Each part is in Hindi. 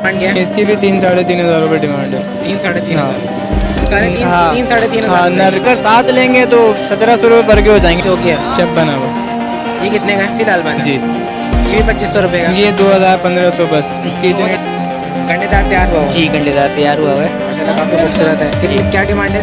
डिमांड क्या है? इसकी भी 3-3.5 हज़ार रुपये डिमांड है। 3-3.5 हाँ हज़ार साढ़े तीन हाँ 3-3.5 हाँ, हज़ार नरकर साथ लेंगे तो 1700 रुपये पर के हो जाएंगे। जो किया चप बना हुआ ये कितने का है? सी लाल बना जी। ये भी 2500 रुपये का। ये 2000-1500 बस। इसकी इतनी घंटेदार तैयार हुआ जी कंडीदार तैयार हुआ है। माशाल्लाह काफ़ी खूबसूरत है। कितनी क्या डिमांड है?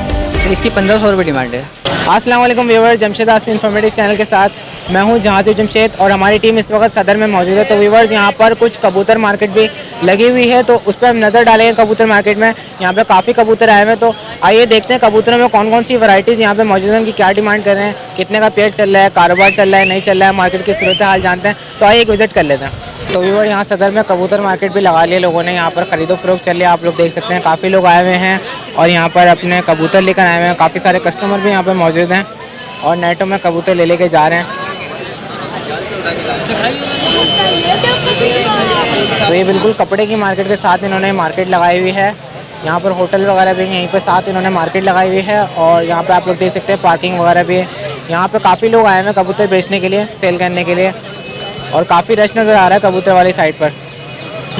इसकी 1500 रुपये डिमांड है। अस्सलाम वालेकुम व्यूअर्स, जमशेद आसमी इन्फॉर्मेटिव चैनल के साथ मैं हूं जहाज़िब जमशेद और हमारी टीम इस वक्त सदर में मौजूद है। तो व्यूअर्स यहाँ पर कुछ कबूतर मार्केट भी लगी हुई है, तो उस पर हम नज़र डालेंगे। कबूतर मार्केट में यहाँ पे काफ़ी कबूतर आए हुए हैं, तो आइए देखते हैं कबूतरों में कौन कौन सी वैरायटीज़ यहाँ पे मौजूद हैं, उनकी क्या डिमांड कर रहे हैं, कितने का पेयर चल रहा है, कारोबार चल रहा है नहीं चल रहा है, मार्केट की सूरत हाल जानते हैं। तो आइए एक विज़िट कर लेते हैं। तो व्यूअर यहाँ सदर में कबूतर मार्केट भी लगा लिया लोगों ने, यहाँ पर खरीदो फरोख्त चल रही है। आप लोग देख सकते हैं काफ़ी लोग आए हुए हैं और यहाँ पर अपने कबूतर लेकर आए हुए हैं। काफ़ी सारे कस्टमर भी यहाँ पर मौजूद हैं और नेटों में कबूतर ले लेके जा रहे हैं। तो ये बिल्कुल कपड़े की मार्केट के साथ इन्होंने मार्केट लगाई हुई है। यहाँ पर होटल वगैरह भी यहीं पर साथ इन्होंने मार्केट लगाई हुई है और यहाँ पे आप लोग देख सकते हैं पार्किंग वगैरह भी है। यहाँ पे काफ़ी लोग आए हुए हैं कबूतर बेचने के लिए, सेल करने के लिए, और काफ़ी रश नज़र आ रहा है कबूतर वाली साइड पर।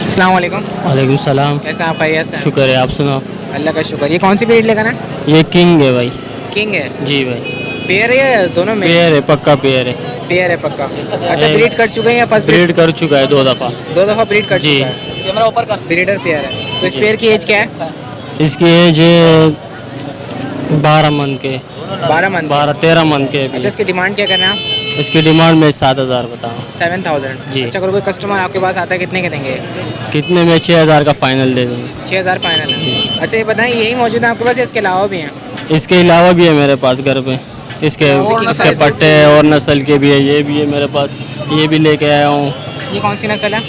अस्सलाम वालेकुम। वालेकुम सलाम। कैसे आप? खैरियत से? शुक्र है, आप सुनाओ। अल्लाह का शुक्र। ये कौन सी ब्रीड लेकर है? ये किंग है भाई। किंग है? जी भाई। पेयर है दोनों में? पेयर है, पक्का पेयर है। पेयर है पक्का। अच्छा ब्रीड कर चुके हैं या फर्स्ट ब्रीड कर चुका है 2 दफ़ा। 2 दफ़ा ब्रीड कर जी। चुका है। कैमरा ऊपर कर। ब्रीडर पेयर है। तो इस जी। पेयर की एज क्या है? इसकी एज है 12 मंथ के। 12 मंथ। 12-13 मंथ के अच्छा अभी। इसकी डिमांड क्या कर रहे हैं आप? इसकी डिमांड में 7000 बताओ। 7000। जी। अच्छा अगर कोई कस्टमर आपके पास आता है कितने के देंगे? कितने में? 6000 का फाइनल दे दूँगा। 6000 फाइनल है। अच्छा ये बताएं यही मौजूद है आपके पास या इसके अलावा भी हैं? इसके अलावा भी है मेरे पास घर पे। इसके पट्टे और नस्ल के भी है, ये भी है मेरे पास, ये भी लेके आया हूँ। ये कौन सी नस्ल है?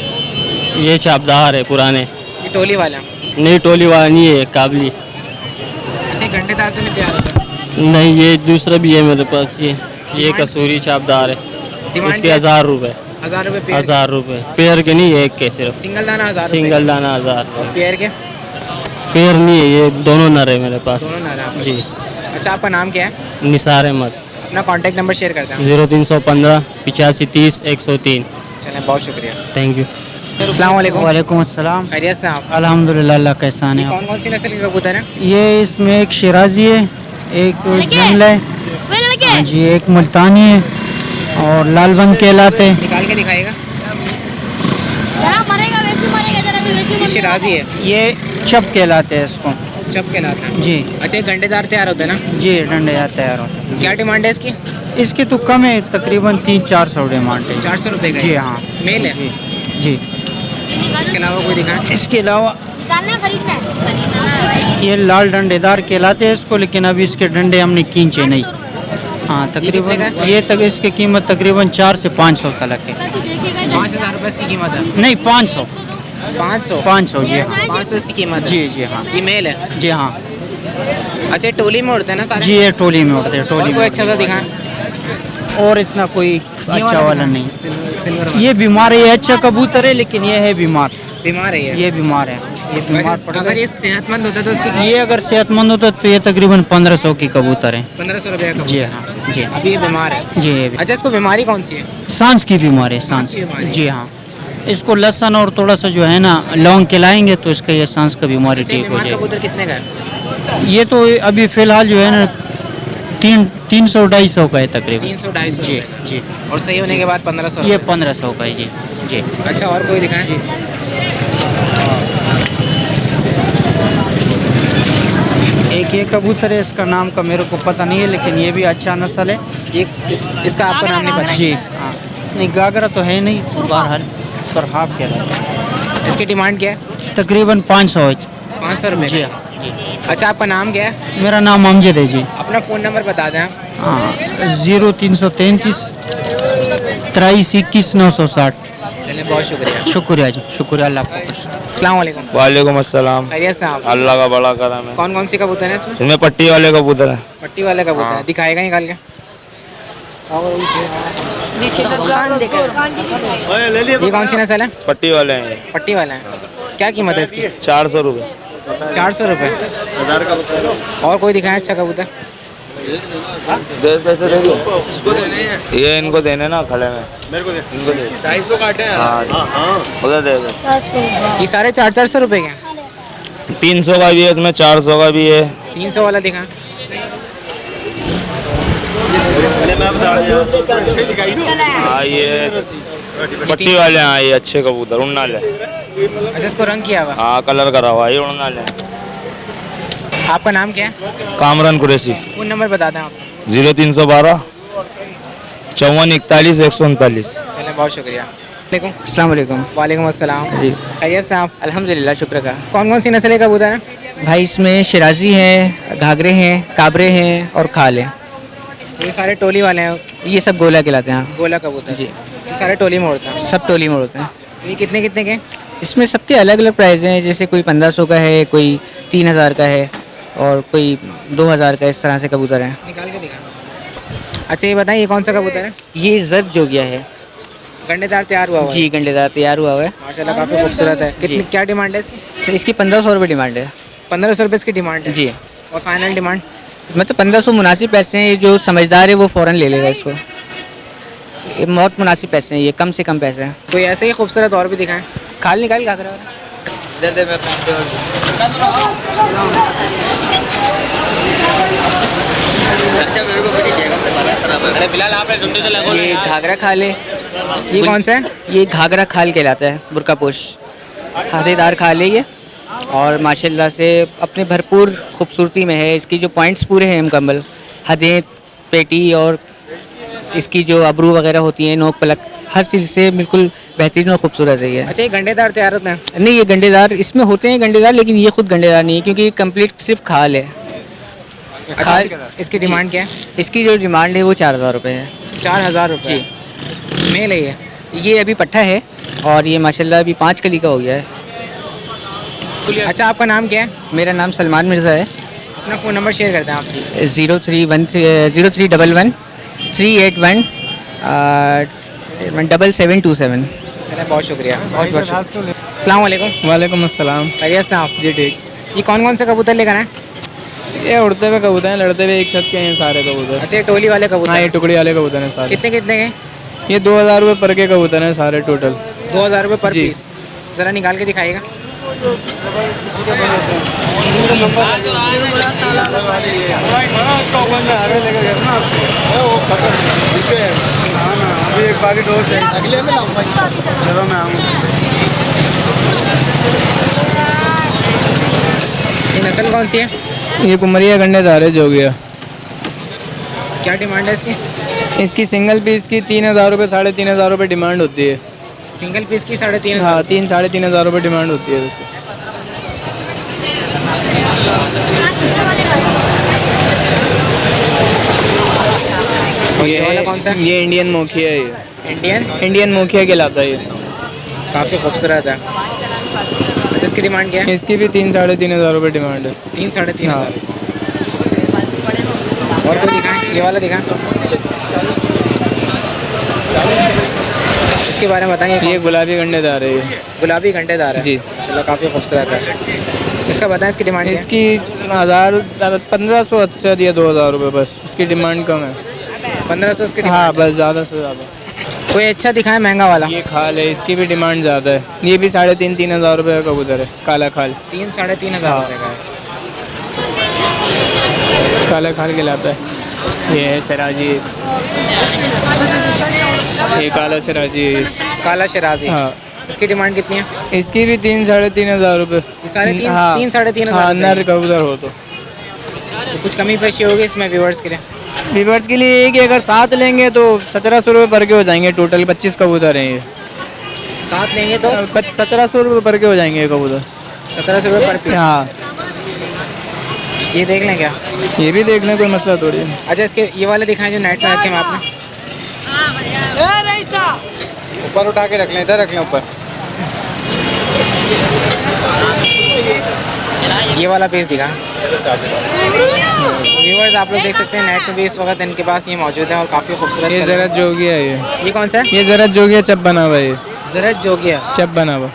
ये चापदार है पुराने। ये टोली वाला? नहीं टोली वाला नहीं है, काबली। अच्छा घंटेदार तो नहीं तैयार होता? नहीं ये दूसरा भी है मेरे पास। ये कसूरी चापदार है। इसके 1000 रुपये। 1000 रुपये पेयर? 1000 रुपये पेयर के नहीं, एक के सिर्फ। सिंगल दाना 1000? सिंगल दाना 1000। और पेयर के? पेयर नहीं है, ये दोनों नर है मेरे पास। दोनों नर हैं? जी। अच्छा आपका नाम क्या है? निसार अहमद। अपना कॉन्टैक्ट नंबर शेयर करते हैं। 0315 85 30 103। चलें बहुत शुक्रिया। Thank you. अस्सलाम वालेकुम। वालेकुम अस्सलाम। खैरियत से आप? अल्हम्दुलिल्लाह, अल्लाह का एहसान ये है। कौन कौन सी नस्ल के कबूतर हैं? ये इसमें एक शिराजी है, एक जंगल है, हाँ जी, एक मुल्तानी है और लाल बंग कहलाते हैं। निकाल के दिखाएगा। ये शिराजी है? ये चप कहलाते हैं इसको। चप कहलाता है? जी अच्छा ये घंटेदार तैयार होता है ना? जी, डंडे तैयार होते हैं। क्या डिमांड है इसकी? इसकी तो कम है, तकरीबन 300-400 डिमांड है। 400 रुपये का? जी हाँ। मेल है? जी जी। इसके अलावा कोई दिखाएं? इसके अलावा ये लाल डंडेदार कहलाते हैं इसको, लेकिन अभी इसके डंडे हमने खींचे नहीं। हाँ तकरीबन कितने ये तक इसकी कीमत तकरीबन 400 से 500 तक है। 5000 रुपये इसकी कीमत है? नहीं 500 500 जी हाँ। 500 इसकी कीमत है? जी जी हाँ। ये मेल है? जी हाँ अच्छा ये टोली में उड़ते हैं ना सारे? जी, ये टोली में उड़ते हैं। और टोली कोई में अच्छा सा दिखाएं? और इतना कोई अच्छा वाला नहीं। सिल्वर वाला? ये बीमार है, ये अच्छा कबूतर है लेकिन ये है बीमार। बीमार है ये बीमार है, ये बीमार वैसे पड़ अगर गया। ये सेहतमंद होता तो उसकी ये अगर सेहतमंद होता तो ये तकरीबन 1500 की कबूतर है। 1500 रुपये का? जी हाँ जी। अभी ये बीमार है? जी ये भी। अच्छा इसको बीमारी कौन सी है? सांस की बीमारी है, सांस की बीमारी? जी हाँ। इसको लहसुन और थोड़ा सा जो है ना लौंग खिलाएंगे तो इसका ये सांस का बीमारी अच्छा, ये ठीक हो बीमार जाएगी। कबूतर कितने का है? ये तो अभी फिलहाल जो है ना 300-250 का है तकरीबन। 300-250 जी रुपये का? जी। और सही होने के बाद 1500? ये 1500 का है जी जी। अच्छा और कोई दिखाएं? एक ये कबूतर है, इसका नाम का मेरे को पता नहीं है लेकिन ये भी अच्छा नस्ल है। ये इसका आपका नाम नहीं पता? जी हाँ। नहीं गागरा तो है नहीं, बहरहाल सुरहाब कह रहा है। इसकी डिमांड क्या है? तकरीबन 500 है। 500 रुपये? जी हाँ जी। अच्छा आपका नाम क्या है? मेरा नाम अमजद है जी। अपना फ़ोन नंबर बता दें आप। हाँ 0333 23 21 960। चलिए बहुत शुक्रिया। शुक्रिया जी, शुक्रिया, अल्लाह का खुश। अस्सलाम वालेकुम। वालेकुम अस्सलाम। खैरियत से आप? अल्लाह का बड़ा करम है। कौन कौन सी कबूतर है इसमें? इसमें पट्टी वाले कबूतर है। पट्टी वाले कबूतर है? दिखाएगा निकाल के? ये कौन सी नस्ल है? पट्टी वाले हैं। पट्टी वाला है? क्या कीमत है इसकी? 400 रुपये। 400 रुपये? और कोई दिखाए अच्छा कबूतर? पैसे दे दो ये इनको देने ना खड़े में मेरे को दे इनको दे 250 काटे हैं हाँ उधर दे दो ये सारे 400 रुपए के हैं। 300 का भी है इसमें 400 का भी है 300 वाला दिखा। हाँ ये पट्टी वाले हाँ ये अच्छे कबूतर उड़ना ले अच्छा इसको रंग किया हुआ। हाँ कलर करा हुआ ये उड़ना ले आपका नाम क्या है? कामरान कुरैशी फोन नंबर बता दें आप। 0312 5441 139 चलें बहुत शुक्रिया। अस्सलाम वालेकुम। वालेकुम अस्सलाम। जी खैरियत से आप? अल्हम्दुलिल्लाह शुक्र का। कौन कौन सी नस्ल के कबूतर हैं? भाई इसमें शिराजी हैं, घाघरे हैं, काबरे हैं और खाल हैं। ये सारे टोली वाले हैं, ये सब गोला कहलाते हैं। गोला कबूतर जी। ये सारे टोली में उड़ते हैं। सब टोली में उड़ते हैं। ये कितने कितने के? इसमें सबके अलग अलग प्राइस हैं, जैसे कोई 1500 का है, कोई 3000 का है और कोई 2000 का, इस तरह से कबूतर हैं। निकाल के दिखा। अच्छा ये बताइए ये कौन सा कबूतर है? ये जर्ब जोगिया है। गंडेदार तैयार हुआ हुआ है? जी गंडेदार तैयार हुआ हुआ है। माशाल्लाह काफ़ी खूबसूरत है। कितनी जी। क्या डिमांड है इसकी? सर इसकी 1500 रुपये डिमांड है। 1500 रुपये इसकी डिमांड है। जी। और फाइनल डिमांड? मतलब 1500 मुनासिब पैसे हैं, जो समझदार है वो फ़ौरन ले लेगा इसको। ये बहुत मुनासिब पैसे हैं, ये कम से कम पैसे हैं। कोई ऐसे ही खूबसूरत और भी दिखाएं। खाल निकाल घाघरा वाला। ये घाघरा खाल है। ये कौन सा है? ये घाघरा खाल कहलाता है, बुरकापोश हाथेदार खाल है ये। और माशाल्लाह से अपने भरपूर खूबसूरती में है। इसकी जो पॉइंट्स पूरे हैं मुकम्मल, हदें, पेटी और इसकी जो अबरू वगैरह होती हैं, नोक पलक, हर चीज़ से बिल्कुल बेहतरीन और खूबसूरत है ये। अच्छा ये गंडेदार तैयार होते हैं? नहीं ये गंडेदार इसमें होते हैं गंडेदार, लेकिन ये खुद गंडेदार नहीं है क्योंकि कंप्लीट सिर्फ खाल है। खाल इसकी डिमांड क्या है? इसकी जो डिमांड है वो 4000 रुपये है। 4000 रुपये? जी। मेल है ये? ये अभी पट्ठा है और ये माशाल्लाह अभी 5 कली का हो गया है। अच्छा आपका नाम क्या है? मेरा नाम सलमान मिर्ज़ा है। अपना फ़ोन नंबर शेयर करते हैं आप जी। 0311 381 7727। चलें बहुत शुक्रिया। अस्सलाम वालेकुम। वालेकुम अस्सलाम। खैरियत से आप? जी ठीक। ये कौन कौन से कबूतर लेकर आए? ये उड़ते हुए कबूतर हैं, लड़ते हुए एक छत के हैं सारे कबूतर। अच्छा ये टोली वाले कबूतर? हाँ ये टुकड़ी वाले कबूतर हैं सारे। कितने कितने के? ये 2000 रुपये पर के कबूतर हैं सारे टोटल। 2000 रुपये पर जी। पीस। ज़रा निकाल के दिखाइएगा। ये नस्ल कौन सी है? ये कुमरिया गंडेदार है जोगिया। क्या डिमांड है इसकी? इसकी सिंगल पीस की 3000 रुपये 3500 रुपये डिमांड होती है। सिंगल पीस की 3500? हाँ 3-3500 रुपये डिमांड होती है वैसे। ये वाला कौन सा है? ये इंडियन मोखिया है। ये इंडियन मोखिया कहलाता है ये। काफ़ी खूबसूरत है। अच्छा इसकी डिमांड क्या है? इसकी भी 3-3500 रुपये डिमांड है। 3-3.5 हाँ। हज़ार। और कोई दिखाएं? ये वाला दिखाएं। इसके बारे में बताएंगे। ये गुलाबी गंडेदार है ये। गुलाबी घंटेदार है? जी। चलो काफ़ी खूबसूरत है। इसका बताएं इसकी डिमांड क्या है? इसकी 1500 अच्छा दिया 2000 रुपये बस। इसकी डिमांड कम है। 1500 इसकी हाँ डिमांड है। बस ज़्यादा से ज़्यादा। कोई अच्छा दिखाएं महंगा वाला। ये खाल है, इसकी भी डिमांड ज़्यादा है। ये भी 3500-3000 रुपये का कबूतर है, काला खाल। 3-3.5 हज़ार रुपये का है। काला खाल कहलाता है। ये है सिराजी, ये काला सिराजी है। काला शराजी। हाँ इसकी डिमांड कितनी है? इसकी भी 3-3500 रुपये। ये सारे 3-3.5 हाँ हज़ार नर कबूतर हो तो। कुछ कमी पेशी होगी इसमें व्यूअर्स के लिए? व्यूअर्स के लिए कि अगर साथ लेंगे तो 1700 रुपये पर के हो जाएंगे। टोटल 25 कबूतर हैं ये। साथ लेंगे तो 1700 रुपये पर के हो जाएंगे ये कबूतर। 1700 रुपये पर पीस। हाँ ये देख लें क्या? ये भी देख लें, कोई मसला थोड़ी है। अच्छा इसके ये वाले दिखाएं जो नेट में रखे हैं आपने। ऊपर उठा के रख लें, इधर रख लें ऊपर। ये वाला पीस दिखा। व्यूअर्स आप लोग देख सकते हैं नेट में भी इस वक्त इनके पास ये मौजूद है और काफ़ी खूबसूरत। ये ज़रत जोगिया है। ये कौन सा है? ये ज़रत जोगिया चप बना हुआ है। ये ज़रत जोगिया चप बना हुआ।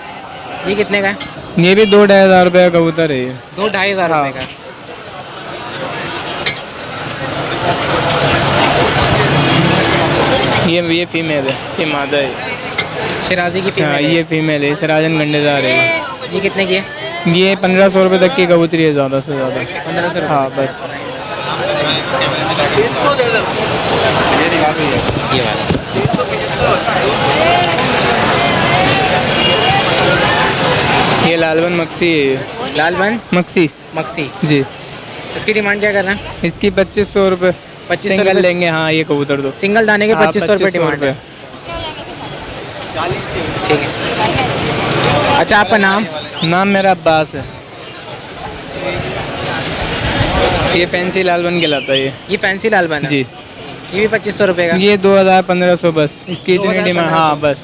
ये कितने का है? ये भी 2-2.5 रुपये का कबूतर है ये। 2-2.5 हज़ार रुपये का। ये फीमेल है, ये मादा है। शराजी की हाँ फीमेल ये फीमेल है, सराजन गंडेदार है। ये कितने की है? ये 1500 रुपये तक की कबूतरी है, ज़्यादा से ज़्यादा। 1500 रुपये। हाँ बस। ये वाला ये लालबन मक्सी है, ये लालबन मक्सी मक्सी। जी। इसकी डिमांड क्या कर रहे हैं? इसकी 2500 रुपये 2500 सिंगल रुपये लेंगे। हाँ ये कबूतर दो सिंगल दाने के हाँ, 2500 रुपये डिमांड है। ठीक है। अच्छा आपका नाम? नाम मेरा अब्बास है। ये फैंसी लालबन कहलाता है ये। ये फैंसी लालबन है? जी। ये भी 2500 रुपये का? ये 2000-1500 बस। इसकी इतनी 2000-1500 डिमांड, हाँ बस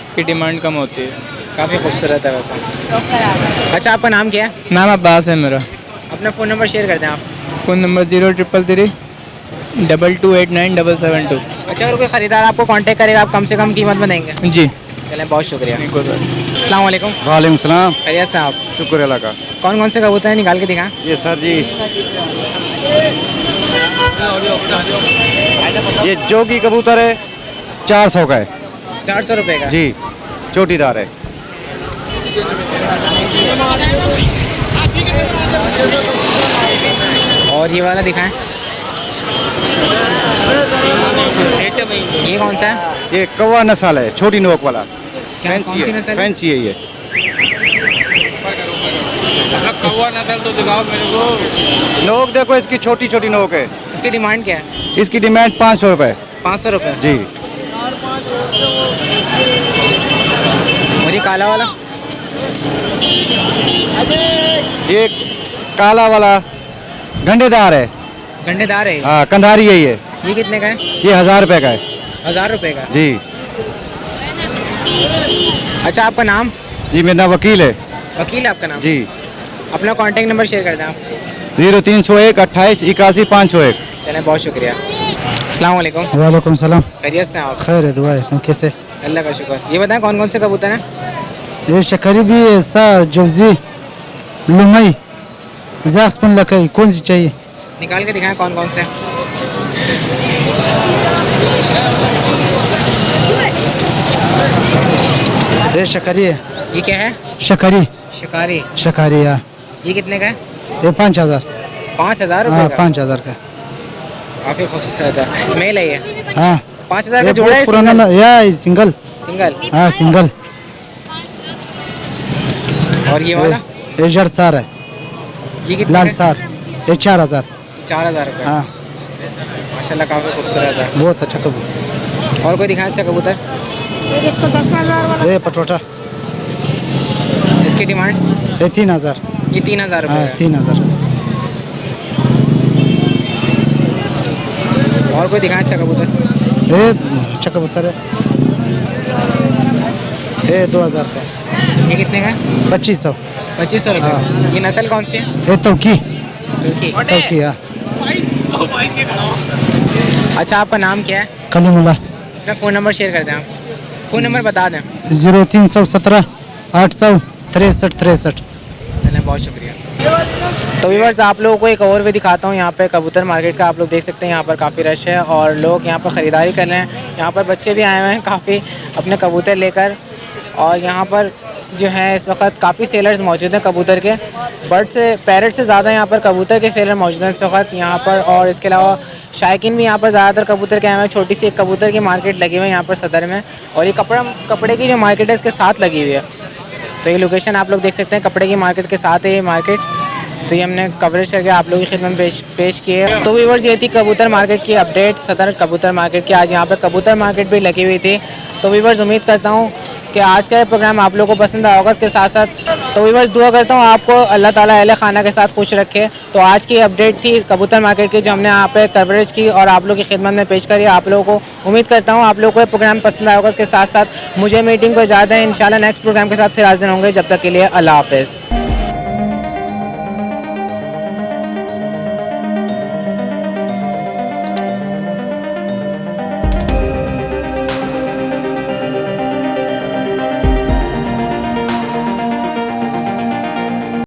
इसकी डिमांड कम होती है। काफ़ी खूबसूरत है वैसे। अच्छा आपका नाम क्या है? नाम अब्बास है मेरा। अपना फ़ोन नंबर शेयर कर दें आप। Phone number 0333-2289-772। अच्छा अगर कोई ख़रीदार आपको कांटेक्ट करेगा आप कम से कम कीमत में देंगे? जी। चलें बहुत शुक्रिया। अस्सलाम वालेकुम। वालेकुम सलाम। खैरियत से आप? शुक्र अल्लाह का। कौन कौन से कबूतर हैं निकाल के दिखाएं। ये सर जी ये जोगी कबूतर है, 400 का है 400 रुपये का? जी। चोटीदार है। और ये वाला दिखाएं। ये कौन सा है? ये कौवा नस्ल है, छोटी नोक वाला। क्या कौन सी नस्ल है? फैंसी है ये। कौवा नस्ल तो दिखाओ मेरे को। नोक देखो इसकी छोटी छोटी नोक है। इसकी डिमांड क्या है? इसकी डिमांड 500 रुपये। 500 रुपये? जी। और ये काला वाला? ये काला वाला गंडेदार है। गंडेदार है ये? हाँ कंधारी है ये। ये कितने का है? ये 1000 रुपये का है। 1000 रुपये का? जी। अच्छा आपका नाम? जी मेरा नाम वकील है। वकील है आपका नाम? जी। अपना कांटेक्ट नंबर शेयर कर दें आप। 0301 28 81 501। चलें बहुत शुक्रिया। अस्सलाम वालेकुम। वालेकुम सलाम। खैरियत से हैं आप? खैर है, दुआ है। तुम कैसे? अल्लाह का शुक्र। ये बताएं कौन कौन से कबूतर हैं? ये शकरी भी है, सा जवजी लुमई जाक्सपन लकई, कौन सी चाहिए? निकाल के दिखाएं कौन कौन से हैं। ये शकरी है। ये क्या है? शकरी शिकारी। शकारी है। ये कितने का है? ये 5000। 5000 हाँ रुपये का? 5000 का। काफ़ी खूबसूरत है। मेल है ये? हाँ 5000 का ये जोड़ा है? बहुत पुराना ना, या सिंगल। सिंगल? हाँ सिंगल। और ये वाला? ये जड़ सार है, ये कितने लाल का? सार। ये 4000। 4000 रुपये? हाँ माशाल्लाह काफ़ी खूबसूरत है। बहुत अच्छा कबूतर। और कोई दिखाएं अच्छा कबूतर? ये पटोटा, इसकी डिमांड? ये 3000। ये 3000 हाँ रुपये है। 3000। और कोई दिखाएं अच्छा कबूतर? ये अच्छा कबूतर है, ये 2000 का। ये कितने का है? 2500। 2500 रुपये? ये नस्ल कौन सी है? ये तौकी तुर्की। तौकी। हाँ अच्छा आपका नाम क्या है? कलीमुल्ला। अपना फ़ोन नंबर शेयर कर दें आप। फ़ोन नंबर बता दें। 0317 863 63। चलें बहुत शुक्रिया। तो व्यूअर्स आप लोगों को एक और भी दिखाता हूँ यहाँ पे कबूतर मार्केट का। आप लोग देख सकते हैं यहाँ पर काफ़ी रश है और लोग यहाँ पर ख़रीदारी कर रहे हैं। यहाँ पर बच्चे भी आए हुए हैं काफ़ी अपने कबूतर लेकर। और यहाँ पर जो है इस वक्त काफ़ी सेलर्स मौजूद हैं कबूतर के। बर्ड से पैरट से ज़्यादा यहाँ पर कबूतर के सेलर मौजूद हैं इस वक्त यहाँ पर। और इसके अलावा शायकीन भी यहाँ पर ज़्यादातर कबूतर के आए हुए हैं। छोटी सी एक कबूतर की मार्केट लगी हुई है यहाँ पर सदर में। और ये कपड़े की जो मार्केट है इसके साथ लगी हुई है। तो ये लोकेशन आप लोग देख सकते हैं, कपड़े की मार्केट के साथ है ये मार्केट। तो ये हमने कवरेज करके आप लोगों की खिदमत में पेश किए। तो व्यूअर्स ये थी कबूतर मार्केट की अपडेट, सदर कबूतर मार्केट की। आज यहाँ पे कबूतर मार्केट भी लगी हुई थी। तो व्यूअर्स उम्मीद करता हूँ कि आज का ये प्रोग्राम आप लोगों को पसंद आया होगा। इसके साथ साथ तो व्यूअर्स दुआ करता हूँ आपको अल्लाह ताला अहले खाना के साथ खुश रखे। तो आज की अपडेट थी कबूतर मार्केट की जो हमने यहाँ पे कवरेज की और आप लोगों की खिदमत में पेश करी। आप लोगों को उम्मीद करता हूँ आप लोगों को ये प्रोग्राम पसंद आया होगा। इसके साथ साथ मुझे मीटिंग को इजाज़त है। इंशाल्लाह नेक्स्ट प्रोग्राम के साथ फिर हाजिर होंगे। जब तक के लिए अल्लाह हाफ़िज़।